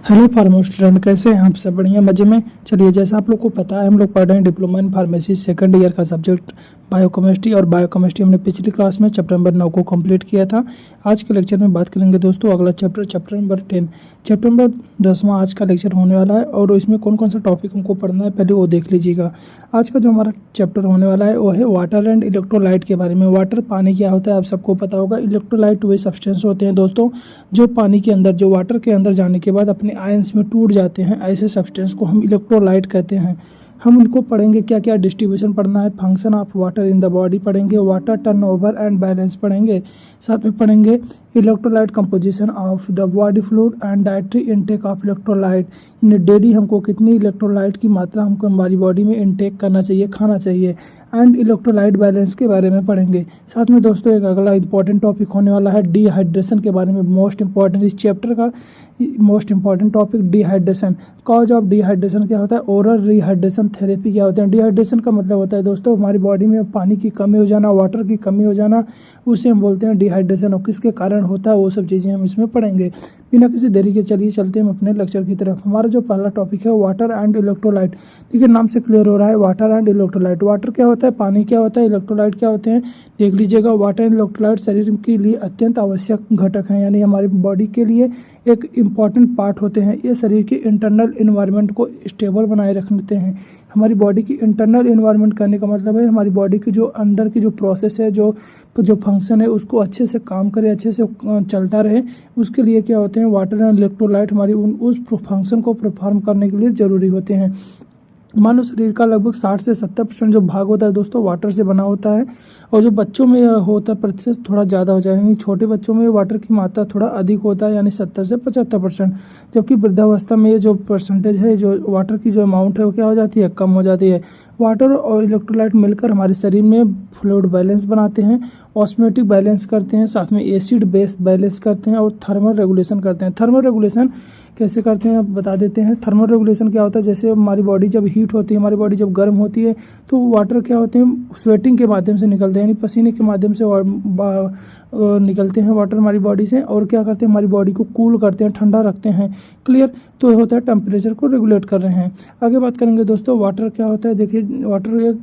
Hello pharma student, कैसे हैं आप? सब बढ़िया, मजे में। चलिए, जैसा आप लोग को पता है, हम लोग पढ़ रहे हैं diploma in pharmacy second year का सब्जेक्ट बायोकेमिस्ट्री। और बायोकेमिस्ट्री हमने पिछली क्लास में चैप्टर नंबर 9 को कंप्लीट किया था। आज के लेक्चर में बात करेंगे दोस्तों अगला चैप्टर नंबर 10। चैप्टर नंबर 10वां आज का लेक्चर होने वाला है और इसमें कौन कौन सा टॉपिक हमको पढ़ना है पहले वो देख लीजिएगा। आज का जो हमारा चैप्टर होने वाला है वो है वाटर एंड इलेक्ट्रोलाइट के बारे में। वाटर पानी क्या होता है आप सबको पता होगा। इलेक्ट्रोलाइट वे सब्सटेंस होते हैं दोस्तों जो पानी के अंदर, जो वाटर के अंदर जाने के बाद अपने आयंस में टूट जाते हैं। ऐसे सब्सटेंस को हम इलेक्ट्रोलाइट कहते हैं। हम उनको पढ़ेंगे, क्या क्या डिस्ट्रीब्यूशन पढ़ना है, function of water in the body पढ़ेंगे, वाटर टर्नओवर एंड बैलेंस पढ़ेंगे, साथ में पढ़ेंगे electrolyte composition of the body fluid and dietary intake of electrolyte. Daily हमको कितनी इलेक्ट्रोलाइट की मात्रा हमको हमारी बॉडी में इनटेक करना चाहिए, खाना चाहिए। एंड इलेक्ट्रोलाइट बैलेंस के बारे में पढ़ेंगे। साथ में दोस्तों एक अगला इंपॉर्टेंट टॉपिक होने वाला है डिहाइड्रेशन के बारे में। मोस्ट इंपॉर्टेंट इस चैप्टर का most important topic dehydration. Cause of dehydration क्या होता है, ओरल रिहाइड्रेशन थेरेपी क्या होते हैं। डिहाइड्रेशन का मतलब होता है दोस्तों हमारी बॉडी में पानी की कमी हो जाना, वाटर की कमी हो जाना, उसे हम बोलते हैं डिहाइड्रेशन। और किसके कारण होता है वो सब चीज़ें हम इसमें पढ़ेंगे। बिना किसी देरी के चलिए चलते हैं हम अपने लेक्चर की तरफ। हमारा जो पहला टॉपिक है वाटर एंड इलेक्ट्रोलाइट। ठीक है, नाम से क्लियर हो रहा है वाटर एंड इलेक्ट्रोलाइट। वाटर क्या होता है, पानी क्या होता है, इलेक्ट्रोलाइट क्या होते हैं देख लीजिएगा। वाटर एंड इलेक्ट्रोलाइट शरीर के लिए अत्यंत आवश्यक घटक हैं, यानी हमारी बॉडी के लिए एक इम्पॉर्टेंट पार्ट होते हैं। ये शरीर के इंटरनल इन्वायरमेंट को स्टेबल बनाए रखते हैं। हमारी बॉडी की इंटरनल इन्वायरमेंट करने का मतलब है हमारी बॉडी की जो अंदर की जो प्रोसेस है, जो फंक्शन है उसको अच्छे से काम करे, अच्छे से चलता रहे। उसके लिए क्या होते हैं वाटर एंड इलेक्ट्रोलाइट हमारी उस फंक्शन को परफॉर्म करने के लिए ज़रूरी होते हैं। मानव शरीर का लगभग 60 से 70% जो भाग होता है दोस्तों वाटर से बना होता है। और जो बच्चों में होता है प्रतिशत थोड़ा ज़्यादा हो जाए, यानी छोटे बच्चों में वाटर की मात्रा थोड़ा अधिक होता है, यानी 70 से 75%। जबकि वृद्धावस्था में ये जो परसेंटेज है, जो वाटर की जो अमाउंट है वो क्या हो जाती है, कम हो जाती है। वाटर और इलेक्ट्रोलाइट मिलकर हमारे शरीर में फ्लूइड बैलेंस बनाते हैं, ऑस्मोटिक बैलेंस करते हैं, साथ में एसिड बेस बैलेंस करते हैं और थर्मल रेगुलेशन करते हैं। थर्मल रेगुलेशन कैसे करते हैं आप बता देते हैं। थर्मल रेगुलेशन क्या होता है, जैसे हमारी बॉडी जब हीट होती है, हमारी बॉडी जब गर्म होती है तो वाटर क्या होते हैं स्वेटिंग के माध्यम से निकलते हैं, यानी पसीने के माध्यम से निकलते हैं वाटर हमारी बॉडी से। और क्या करते हैं हमारी बॉडी को कूल करते हैं, ठंडा रखते हैं। क्लियर, तो होता है टेम्परेचर को रेगुलेट कर रहे हैं। आगे बात करेंगे दोस्तों वाटर क्या होता है। देखिए वाटर एक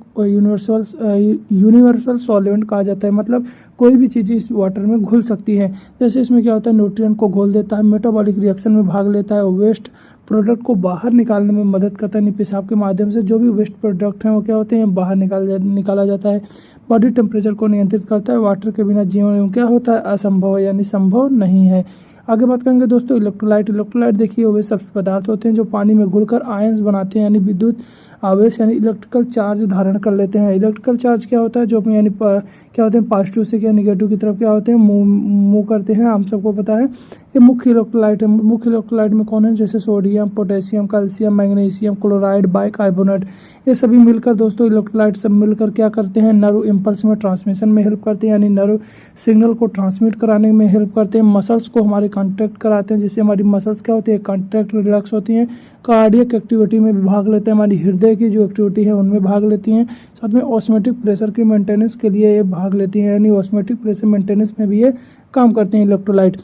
यूनिवर्सल सॉल्वेंट कहा जाता है, मतलब कोई भी चीज़ इस वाटर में घुल सकती है। जैसे इसमें क्या होता है न्यूट्रिएंट को घोल देता है, मेटाबॉलिक रिएक्शन में भाग लेता है, वेस्ट प्रोडक्ट को बाहर निकालने में मदद करता है। यानी पेशाब के माध्यम से जो भी वेस्ट प्रोडक्ट हैं वो क्या होते हैं बाहर निकाला जाता है। बॉडी टेम्परेचर को नियंत्रित करता है। वाटर के बिना जीवन क्या होता है असंभव है, यानी संभव नहीं है। आगे बात करेंगे दोस्तों इलेक्ट्रोलाइट। इलेक्ट्रोलाइट देखिए वे सब पदार्थ होते हैं जो पानी में घुलकर आयंस बनाते हैं, यानी विद्युत आवेश यानी इलेक्ट्रिकल चार्ज धारण कर लेते हैं। इलेक्ट्रिकल चार्ज क्या होता है, जो अपने यानी क्या होते हैं पॉजिटिव से क्या निगेटिव की तरफ क्या होते हैं मूव करते हैं, हम सबको पता है। ये मुख्य इलेक्ट्रोलाइट है। मुख्य इलेक्ट्रोलाइट में कौन है, जैसे sodium, potassium, calcium, magnesium, chloride, bicarbonate, ये सभी मिलकर दोस्तों इलेक्ट्रोलाइट सब मिलकर क्या करते हैं नर्व इम्पल्स में ट्रांसमिशन में हेल्प करते हैं, यानी नर्व सिग्नल को ट्रांसमिट कराने में हेल्प करते हैं। मसल्स को हमारे कॉन्ट्रैक्ट कराते हैं, जिससे हमारी मसल्स क्या होती है कॉन्ट्रैक्ट रिलैक्स होती हैं। कार्डियक एक्टिविटी में भी भाग लेते हैं, हमारी हृदय की जो एक्टिविटी है उनमें भाग लेती हैं। साथ में ऑस्मोटिक प्रेशर की मेंटेनेंस के लिए ये भाग लेती हैं, यानी ऑस्मोटिक प्रेशर मेंटेनेंस में भी ये काम करते हैं इलेक्ट्रोलाइट।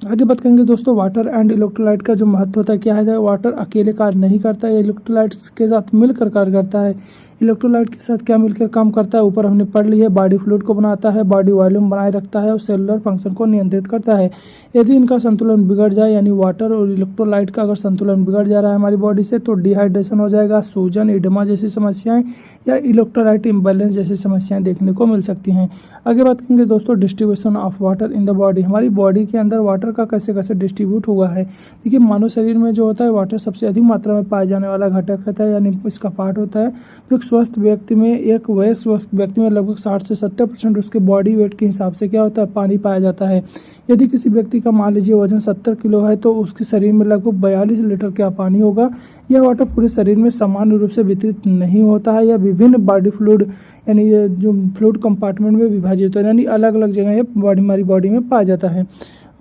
आगे बात करेंगे दोस्तों वाटर एंड इलेक्ट्रोलाइट का जो महत्व होता है क्या है। वाटर अकेले कार्य नहीं करता है, इलेक्ट्रोलाइट्स के साथ मिलकर कार्य करता है। इलेक्ट्रोलाइट के साथ क्या मिलकर काम करता है ऊपर हमने पढ़ लिया है। बॉडी फ्लूइड को बनाता है, बॉडी वॉल्यूम बनाए रखता है और सेलुलर फंक्शन को नियंत्रित करता है। यदि इनका संतुलन बिगड़ जाए, यानी वाटर और इलेक्ट्रोलाइट का अगर संतुलन बिगड़ जा रहा है हमारी बॉडी से, तो डिहाइड्रेशन हो जाएगा, सूजन, एडिमा जैसी समस्याएं या इलेक्ट्रोलाइट इम्बैलेंस जैसी समस्याएं देखने को मिल सकती हैं। आगे बात करेंगे दोस्तों distribution of water in the body. हमारी बॉडी के अंदर वाटर का कैसे कैसे डिस्ट्रीब्यूट हुआ है। देखिए मानव शरीर में जो होता है वाटर सबसे अधिक मात्रा में पाए जाने वाला घटक होता है, यानी इसका पार्ट होता है। जो एक स्वस्थ व्यक्ति में लगभग 60 से 70% उसके बॉडी वेट के हिसाब से क्या होता है पानी पाया जाता है। यदि किसी व्यक्ति का मान लीजिए वजन 70 किलो है तो उसके शरीर में लगभग 42 लीटर क्या पानी होगा। यह वाटर पूरे शरीर में समान रूप से वितरित नहीं होता है, या विभिन्न बॉडी फ्लूइड यानी जो फ्लूइड कंपार्टमेंट में विभाजित होता है, यानी अलग अलग जगह ये हमारी बॉडी में पाया जाता है।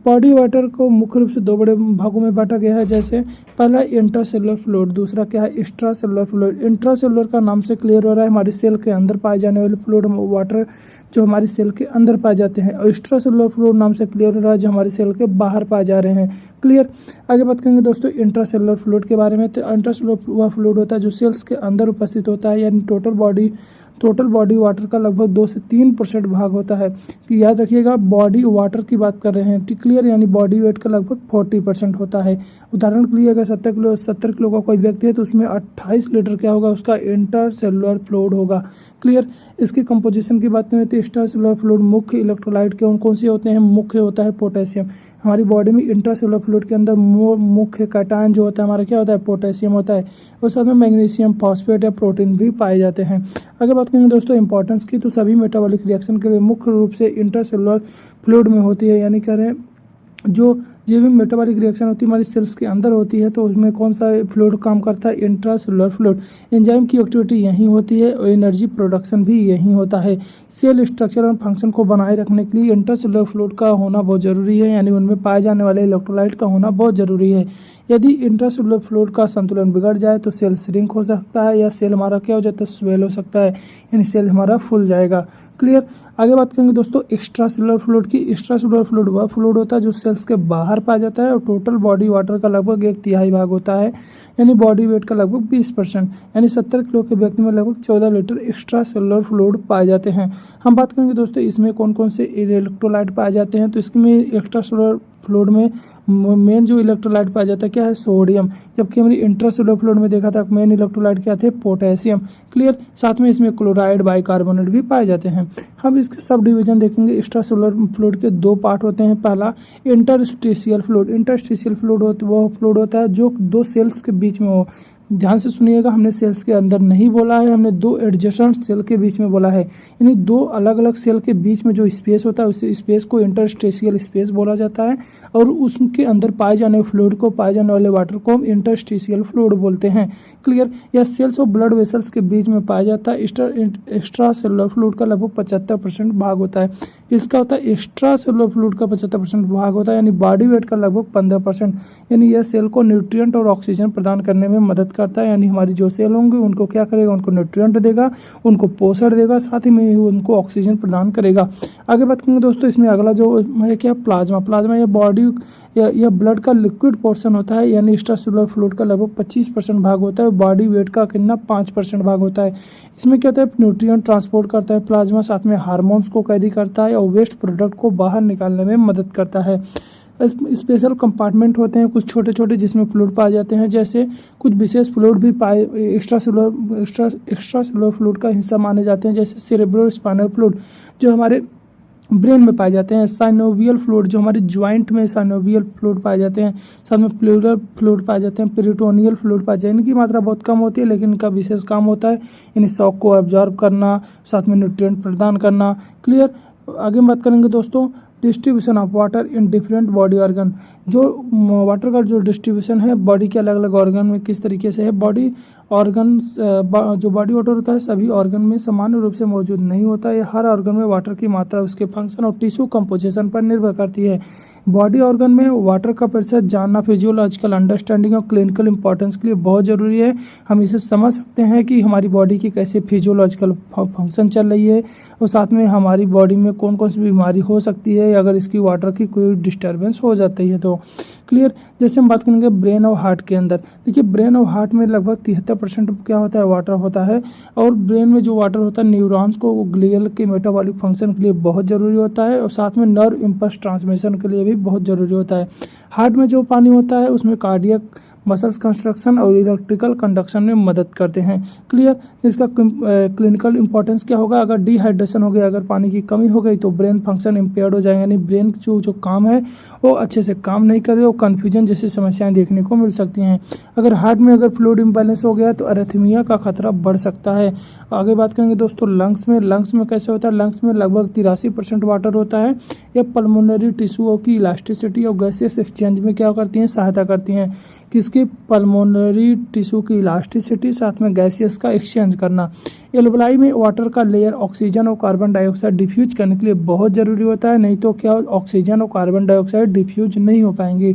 बॉडी वाटर को मुख्य रूप से दो बड़े भागों में बांटा गया है, जैसे पहला इंट्रासेलुलर फ्लूइड, दूसरा क्या है एक्स्ट्रासेलुलर फ्लूइड। इंट्रासेलुलर का नाम से क्लियर हो रहा है हमारी सेल के अंदर पाए जाने वाले फ्लूइड वाटर जो हमारी सेल के अंदर पाए जाते हैं, और एक्स्ट्रासेलुलर फ्लूइड नाम से क्लियर हो रहा है जो हमारी सेल के बाहर पाए जा रहे हैं। क्लियर। आगे बात करेंगे दोस्तों इंट्रासेलुलर फ्लूइड के बारे में। तो इंट्रासेलुलर वह फ्लूइड होता है जो सेल्स के अंदर उपस्थित होता है, यानी टोटल बॉडी वाटर का लगभग 2 से 3% भाग होता है। कि याद रखिएगा बॉडी वाटर की बात कर रहे हैं, क्लियर। यानी बॉडी वेट का लगभग 40% होता है। उदाहरण के लिए अगर 70 किलो का कोई व्यक्ति है तो उसमें 28 लीटर क्या होगा, उसका इंट्रासेलुलर फ्लूइड होगा। क्लियर। इसकी कंपोजिशन की बात करें तो इंट्रासेलुलर फ्लूइड मुख्य इलेक्ट्रोलाइट कौन से होते हैं, मुख्य होता है पोटेशियम। हमारी बॉडी में इंट्रासेलुलर फ्लूइड के अंदर मुख्य कैटायन जो होता है हमारा क्या होता है, पोटेशियम होता है। और साथ में मैग्नीशियम, फॉस्फेट या प्रोटीन भी पाए जाते हैं। अगर बात करेंगे दोस्तों इंपॉर्टेंस की, तो सभी मेटाबॉलिक रिएक्शन के लिए मुख्य रूप से इंट्रासेलुलर फ्लूइड में होती है। यानी कह रहे हैं जो भी मेटाबॉलिक रिएक्शन होती है हमारी सेल्स के अंदर होती है, तो उसमें कौन सा फ्लूइड काम करता है, इंट्रासेलुलर फ्लूइड। एंजाइम की एक्टिविटी यहीं होती है और एनर्जी प्रोडक्शन भी यहीं होता है। सेल स्ट्रक्चर और फंक्शन को बनाए रखने के लिए इंट्रासेलुलर फ्लूइड का होना बहुत जरूरी है, यानी उनमें पाए जाने वाले इलेक्ट्रोलाइट का होना बहुत जरूरी है। यदि इंट्रासेलुलर फ्लूइड का संतुलन बिगड़ जाए तो सेल श्रिंक हो सकता है, या सेल हमारा क्या हो जाता है, स्वेल हो सकता है, यानी सेल हमारा फूल जाएगा। क्लियर। आगे बात करेंगे दोस्तों एक्स्ट्रासेलुलर फ्लूइड की। एक्स्ट्रासेलुलर फ्लूइड वह फ्लूइड होता है जो सेल्स के बाहर पाया जाता है और टोटल बॉडी वाटर का लगभग 1/3 भाग होता है, यानी बॉडी वेट का लगभग 20%, यानी 70 किलो के व्यक्ति में लगभग 14 लीटर एक्स्ट्रासेलुलर फ्लूइड पाए जाते हैं। हम बात करेंगे दोस्तों इसमें कौन कौन से इलेक्ट्रोलाइट पाए जाते हैं, तो इसमें एक्स्ट्रासेलुलर फ्लूइड में मेन जो इलेक्ट्रोलाइट पाया जाता है क्या है, सोडियम। जबकि हमने इंट्रासेलुलर फ्लूइड में देखा था मेन इलेक्ट्रोलाइट क्या थे, पोटेशियम। क्लियर। साथ में इसमें क्लोराइड, बाइकार्बोनेट भी पाए जाते हैं। हम इसके सब डिवीजन देखेंगे। एक्स्ट्रासेलुलर फ्लूइड के 2 पार्ट होते हैं। पहला इंटरस्टिशियल फ्लूइड। इंटरस्टिशियल फ्लूइड वो फ्लूइड होता है जो 2 सेल्स के बीच में हो। ध्यान से सुनिएगा, हमने सेल्स के अंदर नहीं बोला है, हमने 2 एडजेसेंट सेल के बीच में बोला है, यानी 2 अलग अलग सेल के बीच में जो स्पेस होता है उस स्पेस को इंटरस्टिशियल स्पेस बोला जाता है, और उसके अंदर पाए जाने फ्लूइड को, पाए जाने वाले वाटर को हम इंटरस्टिशियल फ्लूइड बोलते हैं। क्लियर। यह सेल्स और ब्लड वेसल्स के बीच में पाया जाता है। एक्स्ट्रासेलुलर फ्लूइड का लगभग 75% भाग होता है। इसका होता है एक्स्ट्रासेलुलर फ्लूइड का 75% भाग होता है, यानी बॉडी वेट का लगभग 15%, यानी यह सेल को न्यूट्रिएंट और ऑक्सीजन प्रदान करने में मदद करता है। यानी हमारी जो सेल होंगे उनको क्या करेगा, उनको न्यूट्रिएंट देगा, उनको पोषण देगा, साथ ही में उनको ऑक्सीजन प्रदान करेगा। आगे बात करेंगे दोस्तों इसमें अगला जो है क्या, प्लाज्मा। प्लाज्मा या बॉडी या ब्लड का लिक्विड पोर्शन होता है, यानी एक्स्ट्रासेलुलर फ्लूइड का लगभग 25% भाग होता है। बॉडी वेट का कितना, 5% भाग होता है। इसमें क्या होता है, न्यूट्रिएंट ट्रांसपोर्ट करता है प्लाज्मा, साथ में हार्मोन्स को कैरी करता है और वेस्ट प्रोडक्ट को बाहर निकालने में मदद करता है। स्पेशल कंपार्टमेंट होते हैं कुछ छोटे छोटे जिसमें फ्लूइड पाए जाते हैं, जैसे कुछ विशेष फ्लूइड भी एक्स्ट्रासेलुलर फ्लूइड का हिस्सा माने जाते हैं, जैसे सेरेब्रोस्पाइनल फ्लूइड जो हमारे ब्रेन में पाए जाते हैं, साइनोवियल फ्लूइड जो हमारे ज्वाइंट में साइनोवियल फ्लूइड पाए जाते हैं, साथ में प्लूरल फ्लूइड पाए जाते हैं, पेरिटोनियल फ्लूइड पाए जाते हैं। इनकी मात्रा बहुत कम होती है लेकिन इनका विशेष काम होता है इन शॉक को एब्जॉर्ब करना, साथ में न्यूट्रिएंट प्रदान करना। क्लियर। आगे बात करेंगे दोस्तों distribution of water in different body organ. जो वाटर का जो डिस्ट्रीब्यूशन है बॉडी के अलग अलग ऑर्गन में किस तरीके से है। बॉडी ऑर्गन जो बॉडी वाटर होता है सभी ऑर्गन में सामान्य रूप से मौजूद नहीं होता है। हर ऑर्गन में वाटर की मात्रा उसके फंक्शन और टिश्यू कंपोजिशन पर निर्भर करती है। बॉडी ऑर्गन में वाटर का प्रतिशत जानना फिजियोलॉजिकल अंडरस्टैंडिंग और क्लिनिकल इंपॉर्टेंस के लिए बहुत ज़रूरी है। हम इसे समझ सकते हैं कि हमारी बॉडी की कैसे फिजियोलॉजिकल फंक्शन चल रही है और साथ में हमारी बॉडी में कौन कौन सी बीमारी हो सकती है अगर इसकी वाटर की कोई डिस्टर्बेंस हो जाती है तो। क्लियर। जैसे हम बात करेंगे ब्रेन और हार्ट के अंदर, देखिए ब्रेन और हार्ट में लगभग 73% क्या होता है, वाटर होता है। और ब्रेन में जो वाटर होता है न्यूरॉन्स को ग्लियल के मेटाबॉलिक फंक्शन के लिए बहुत ज़रूरी होता है और साथ में नर्व इम्पल्स ट्रांसमिशन के लिए भी बहुत ज़रूरी होता है। हार्ट में जो पानी होता है उसमें कार्डियक मसल्स कंस्ट्रक्शन और इलेक्ट्रिकल कंडक्शन में मदद करते हैं। क्लियर। इसका क्लिनिकल इंपॉर्टेंस क्या होगा, अगर डिहाइड्रेशन हो गया, अगर पानी की कमी हो गई तो ब्रेन फंक्शन इम्पेयर्ड हो जाएगा, यानी ब्रेन जो काम है वो अच्छे से काम नहीं करे और कन्फ्यूजन जैसी समस्याएं देखने को मिल सकती हैं। अगर हार्ट में अगर फ्लूइड इम्बैलेंस हो गया तो अरिथमिया का खतरा बढ़ सकता है। आगे बात करेंगे दोस्तों लंग्स में। लंग्स में कैसे होता है, लंग्स में लगभग 83% वाटर होता है। यह पल्मोनरी टिश्यूओं की इलास्टिसिटी और गैसियस एक्सचेंज में क्या करती हैं, सहायता करती हैं। किसके इसके पल्मोनरी टिश्यू की इलास्टिसिटी, साथ में गैसियस का एक्सचेंज करना। एल्वलाई में वाटर का लेयर ऑक्सीजन और कार्बन डाइऑक्साइड डिफ्यूज करने के लिए बहुत ज़रूरी होता है, नहीं तो क्या ऑक्सीजन और कार्बन डाइऑक्साइड डिफ्यूज नहीं हो पाएंगे।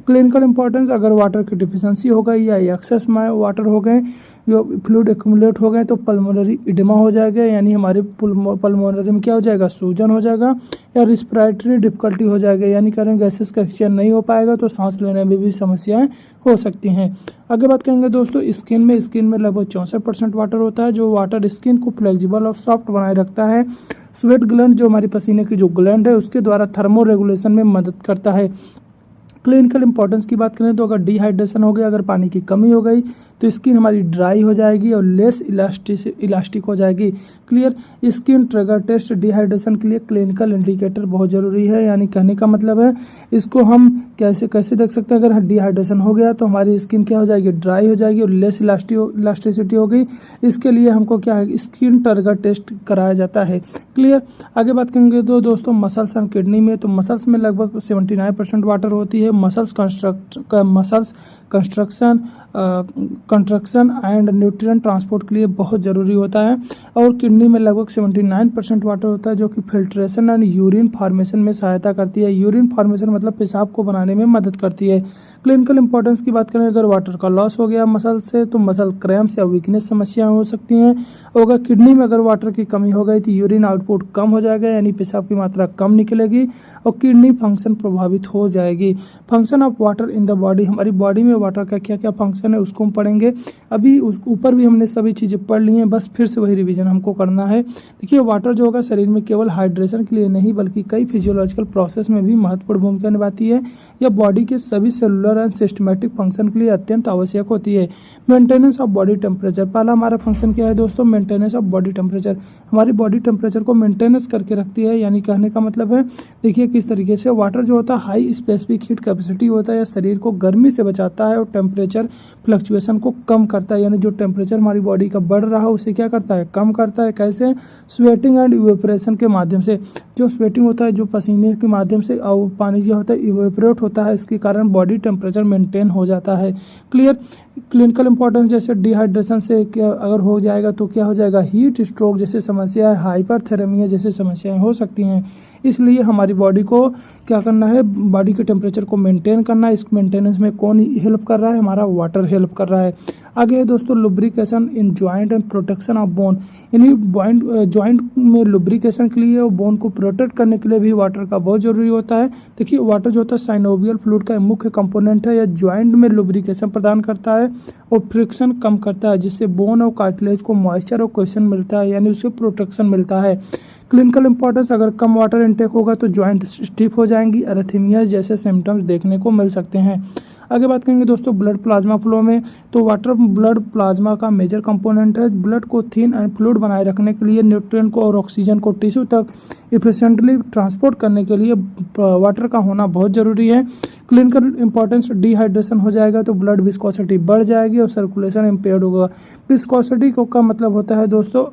क्लिनिकल इंपॉर्टेंस, अगर वाटर की डिफिशेंसी हो गई या एक्सेस में वाटर हो गए, जो फ्लूइड एक्यूमुलेट हो गए, तो पल्मोनरी इडिमा हो जाएगा, यानी हमारे पल्मोनरी में क्या हो जाएगा, सूजन हो जाएगा, या रिस्पिरेटरी डिफिकल्टी हो जाएगा, यानी करें गैसेस का एक्सचेंज नहीं हो पाएगा तो सांस लेने में भी समस्याएं हो सकती हैं। आगे बात करेंगे दोस्तों स्किन में लगभग 64% वाटर होता है, जो वाटर स्किन को फ्लेक्सिबल और सॉफ्ट बनाए रखता है। स्वेट ग्लैंड, जो हमारी पसीने की जो ग्लैंड है, उसके द्वारा थर्मो रेगुलेशन में मदद करता है। क्लिनिकल इंपॉर्टेंस की बात करें तो अगर डिहाइड्रेशन हो गया, अगर पानी की कमी हो गई, तो स्किन हमारी ड्राई हो जाएगी और लेस इलास्टिक हो जाएगी। Clear. Skin turgor test dehydration के लिए क्लिनिकल इंडिकेटर बहुत ज़रूरी है, यानी कहने का मतलब है इसको हम कैसे देख सकते हैं। अगर डिहाइड्रेशन हो गया तो हमारी स्किन क्या हो जाएगी, ड्राई हो जाएगी और लेस इलास्टिसिटी हो गई। इसके लिए हमको क्या है, स्किन ट्रिगर टेस्ट कराया जाता है। क्लियर। आगे बात करेंगे तो दोस्तों मसल्स एंड किडनी में, तो मसल्स में लगभग 79% वाटर होती है। Muscles construction and nutrient transport के लिए बहुत ज़रूरी होता है। और किडनी में लगभग 79% वाटर होता है, जो कि फिल्ट्रेशन एंड यूरिन फॉर्मेशन में सहायता करती है। यूरिन फॉर्मेशन मतलब पेशाब को बनाने में मदद करती है। क्लिनिकल इंपॉर्टेंस की बात करें, अगर वाटर का लॉस हो गया मसल से, तो मसल क्रैम्प्स या वीकनेस समस्याएं हो सकती हैं। और अगर किडनी में अगर वाटर की कमी हो गई तो यूरिन आउटपुट कम हो जाएगा, यानी पेशाब की मात्रा कम निकलेगी और किडनी फंक्शन प्रभावित हो जाएगी। Function of water in the body, हमारी बॉडी में वाटर का क्या क्या फंक्शन है उसको हम पढ़ेंगे। अभी उस ऊपर भी हमने सभी चीज़ें पढ़ ली हैं, बस फिर से वही रिवीजन हमको करना है। देखिए वाटर जो होगा शरीर में केवल हाइड्रेशन के लिए नहीं बल्कि कई फिजियोलॉजिकल प्रोसेस में भी महत्वपूर्ण भूमिका निभाती है। यह बॉडी के सभी सेलुलर एंड सिस्टमेटिक फंक्शन के लिए अत्यंत आवश्यक होती है। मेंटेनेंस ऑफ बॉडी टेम्परेचर, पहला हमारा फंक्शन क्या है दोस्तों, मेंटेनेंस ऑफ बॉडी टेम्परेचर। हमारी बॉडी टेम्परेचर को मेंटेनेंस करके रखती है, यानी कहने का मतलब है देखिए किस तरीके से वाटर जो होता है हाई स्पेसिफिक हीट कैपेसिटी होता है, या शरीर को गर्मी से बचाता है और टेम्परेचर फ्लक्चुएशन को कम करता है, यानी जो टेम्परेचर हमारी बॉडी का बढ़ रहा है उसे क्या करता है, कम करता है। कैसे, स्वेटिंग एंड इवेपोरेशन के माध्यम से। जो स्वेटिंग होता है, जो पसीने के माध्यम से और पानी जो होता है इवेपोरेट होता है, इसके कारण बॉडी टेम्परेचर मेंटेन हो जाता है। क्लियर। क्लिनिकल इंपॉर्टेंस, जैसे डिहाइड्रेशन से क्या अगर हो जाएगा तो क्या हो जाएगा, हीट स्ट्रोक जैसे समस्याएं, हाइपरथेरेमिया जैसे समस्याएं हो सकती हैं। इसलिए हमारी बॉडी को क्या करना है, बॉडी के टेम्परेचर को मेंटेन करना है। इस मेंटेनेंस में कौन हेल्प कर रहा है, हमारा वाटर हेल्प कर रहा है। आगे है दोस्तों lubrication in joint and protection of bone, यानी जॉइंट में लुब्रिकेशन के लिए और बोन को प्रोटेक्ट करने के लिए भी वाटर का बहुत जरूरी होता है। देखिए वाटर जो होता है साइनोवियल फ्लूइड का मुख्य कंपोनेंट है, यह जॉइंट में लुब्रिकेशन प्रदान करता है और फ्रिक्शन कम करता है, जिससे बोन और कार्टिलेज को मॉइस्चर और कोहेशन मिलता है, यानी उसे प्रोटेक्शन मिलता है। क्लिनिकल इंपॉर्टेंस, अगर कम वाटर इनटेक होगा तो जॉइंट स्टिफ हो जाएंगी, अरेथमिया जैसे सिम्टम्स देखने को मिल सकते हैं। आगे बात करेंगे दोस्तों ब्लड प्लाज्मा फ्लो में, तो वाटर ब्लड प्लाज्मा का मेजर कंपोनेंट है। ब्लड को थिन एंड फ्लूइड बनाए रखने के लिए, न्यूट्रिएंट को और ऑक्सीजन को टिश्यू तक इफिशिएंटली ट्रांसपोर्ट करने के लिए वाटर का होना बहुत ज़रूरी है। क्लिनिकल इंपॉर्टेंस, डिहाइड्रेशन हो जाएगा तो ब्लड विस्कोसिटी बढ़ जाएगी और सर्कुलेशन इम्पेयर्ड होगा। विस्कोसिटी का मतलब होता है दोस्तों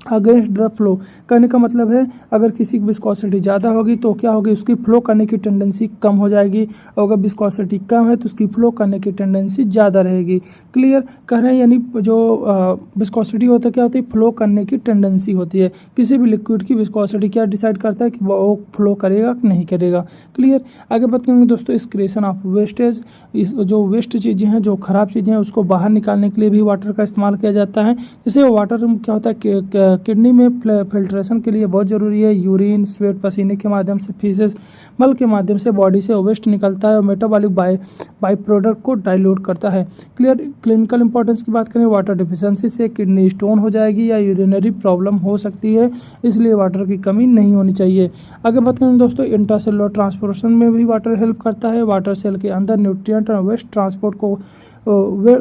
अगेंस्ट द फ्लो, कहने का मतलब है अगर किसी की विस्कोसिटी ज़्यादा होगी तो क्या होगी, उसकी फ्लो करने की टेंडेंसी कम हो जाएगी, और अगर विस्कोसिटी कम है तो उसकी फ्लो करने की टेंडेंसी ज़्यादा रहेगी। क्लियर कह रहे हैं, यानी जो विस्कोसिटी होता है क्या होती है, फ्लो करने की टेंडेंसी होती है। किसी भी लिक्विड की विस्कोसिटी क्या डिसाइड करता है कि वो फ्लो करेगा कि नहीं करेगा। क्लियर। आगे बात करेंगे दोस्तों एक्सक्रीशन ऑफ वेस्टेज, जो वेस्ट चीज़ें हैं, जो ख़राब चीज़ें हैं, उसको बाहर निकालने के लिए भी वाटर का इस्तेमाल किया जाता है। जैसे वाटर क्या होता है किडनी में फिल्ट्रेशन के लिए बहुत ज़रूरी है। यूरिन, स्वेट, पसीने के माध्यम से, फीसेस, मल के माध्यम से बॉडी से वेस्ट निकलता है और मेटाबॉलिक बाई प्रोडक्ट को डाइल्यूट करता है। क्लियर। क्लिनिकल इंपॉर्टेंस की बात करें, वाटर डिफिशिएंसी से किडनी स्टोन हो जाएगी या यूरिनरी प्रॉब्लम हो सकती है, इसलिए वाटर की कमी नहीं होनी चाहिए। आगे बात करें दोस्तों इंट्रासेलुलर ट्रांसपोर्टेशन में भी वाटर हेल्प करता है। वाटर सेल के अंदर न्यूट्रिएंट और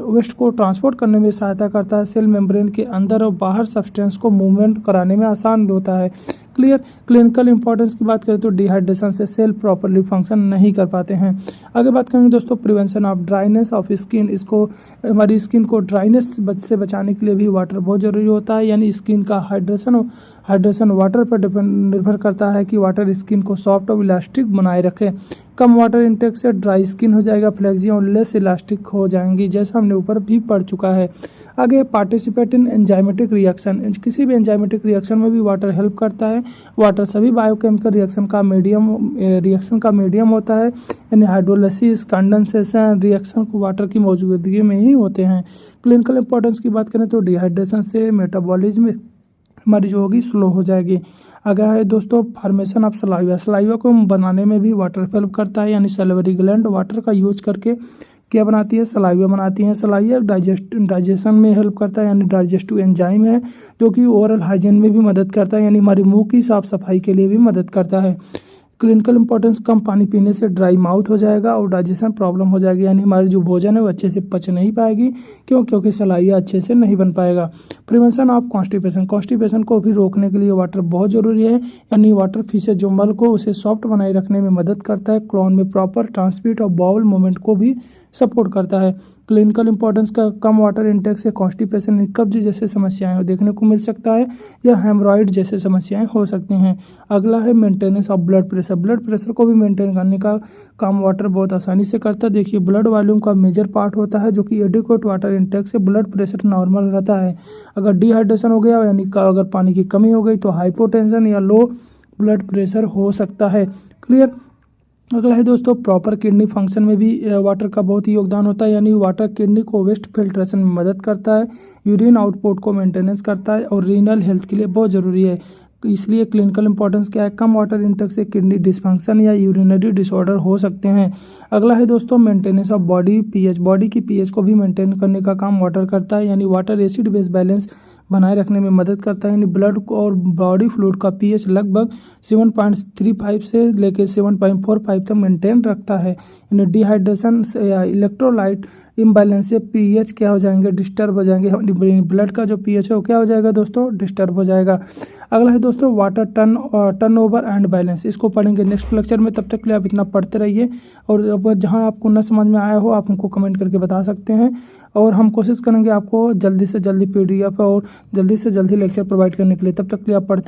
वेस्ट को ट्रांसपोर्ट करने में सहायता करता है। सेल मेम्ब्रेन के अंदर और बाहर सब्सटेंस को मूवमेंट कराने में आसान होता है। क्लियर। क्लिनिकल इंपॉर्टेंस की बात करें तो डिहाइड्रेशन से सेल प्रॉपरली फंक्शन नहीं कर पाते हैं। आगे बात करेंगे दोस्तों prevention of dryness of skin, इसको हमारी स्किन को ड्राइनेस से बचाने के लिए भी वाटर बहुत ज़रूरी होता है, यानी स्किन का हाइड्रेशन हाइड्रेशन वाटर पर निर्भर करता है कि वाटर स्किन को सॉफ्ट और इलास्टिक बनाए रखे। कम वाटर इंटेक से ड्राई स्किन हो जाएगा, फ्लेक्सी और लेस इलास्टिक हो जाएंगी, जैसा हमने ऊपर भी पढ़ चुका है। आगे पार्टिसिपेट इन एंजाइमेटिक रिएक्शन, किसी भी एंजाइमेटिक रिएक्शन में भी वाटर हेल्प करता है। वाटर सभी बायोकेमिकल रिएक्शन का मीडियम होता है, यानी हाइड्रोलिसिस, कंडेंसेशन रिएक्शन को वाटर की मौजूदगी में ही होते हैं। क्लिनिकल इंपॉर्टेंस की बात करें तो डिहाइड्रेशन से मेटाबॉलिज्म हमारी जो होगी स्लो हो जाएगी। आगे है दोस्तों फॉर्मेशन ऑफ सलाइवा, सलाइवा को बनाने में भी वाटर हेल्प करता है, यानी सैलिवरी ग्लैंड वाटर का यूज करके क्या बनाती है, सलाइवा बनाती है। सलाइवा डाइजेशन में हेल्प करता है, यानी डाइजेस्टिव एंजाइम है जो कि ओरल हाइजीन में भी मदद करता है, यानी हमारी मुंह की साफ सफाई के लिए भी मदद करता है। क्लिनिकल इंपॉर्टेंस, कम पानी पीने से ड्राई माउथ हो जाएगा और डाइजेशन प्रॉब्लम हो जाएगी, यानी हमारी जो भोजन है वो अच्छे से पच नहीं पाएगी, क्योंकि सलाइवा अच्छे से नहीं बन पाएगा। प्रिवेंशन ऑफ कॉन्स्टिपेशन, कॉन्स्टिपेशन को भी रोकने के लिए वाटर बहुत ज़रूरी है, यानी वाटर फिशेज जो मल को उसे सॉफ्ट बनाए रखने में मदद करता है। क्लोन में प्रॉपर ट्रांसमिट और बाउल मूवमेंट को भी सपोर्ट करता है। क्लिनिकल इंपॉर्टेंस का, कम वाटर इंटेक से कॉन्स्टिपेशन, कब्ज जैसे समस्याएं देखने को मिल सकता है या हेमरॉइड जैसे समस्याएं हो सकती हैं। अगला है maintenance of blood pressure, blood pressure को भी मेंटेन करने का काम वाटर बहुत आसानी से करता है। देखिए ब्लड वॉल्यूम का मेजर पार्ट होता है, जो कि एडिक्वेट वाटर इंटेक से ब्लड प्रेशर नॉर्मल रहता है। अगर डिहाइड्रेशन हो गया, यानी अगर पानी की कमी हो गई, तो हाइपोटेंशन या लो ब्लड प्रेशर हो सकता है। क्लियर। अगला है दोस्तों प्रॉपर किडनी फंक्शन में भी वाटर का बहुत ही योगदान होता है, यानी वाटर किडनी को वेस्ट फिल्ट्रेशन में मदद करता है, यूरिन आउटपुट को मेंटेनेंस करता है और रीनल हेल्थ के लिए बहुत ज़रूरी है। इसलिए क्लिनिकल इंपॉर्टेंस क्या है, कम वाटर इंटेक से किडनी डिस्फंक्शन या यूरिनरी डिसऑर्डर हो सकते हैं। अगला है दोस्तों maintenance of body pH, body की पीएच को भी मेंटेन करने का काम वाटर करता है, यानी वाटर एसिड बेस बैलेंस बनाए रखने में मदद करता है, यानी ब्लड और बॉडी फ्लूइड का पीएच लगभग 7.35 से लेकर 7.45 तक मेंटेन रखता है। यानी डिहाइड्रेशन या इलेक्ट्रोलाइट इम्बैलेंस से पीएच क्या हो जाएंगे, डिस्टर्ब हो जाएंगे, ब्लड का जो पीएच है वो क्या हो जाएगा दोस्तों, डिस्टर्ब हो जाएगा। अगला है दोस्तों water turn over and balance, इसको पढ़ेंगे नेक्स्ट लेक्चर में। तब तक के लिए आप इतना पढ़ते रहिए, और जहां आपको न समझ में आया हो आप हमको कमेंट करके बता सकते हैं, और हम कोशिश करेंगे आपको जल्दी से जल्दी PDF और जल्दी से जल्दी लेक्चर प्रोवाइड करने के लिए। तब तक के लिए आप पढ़ते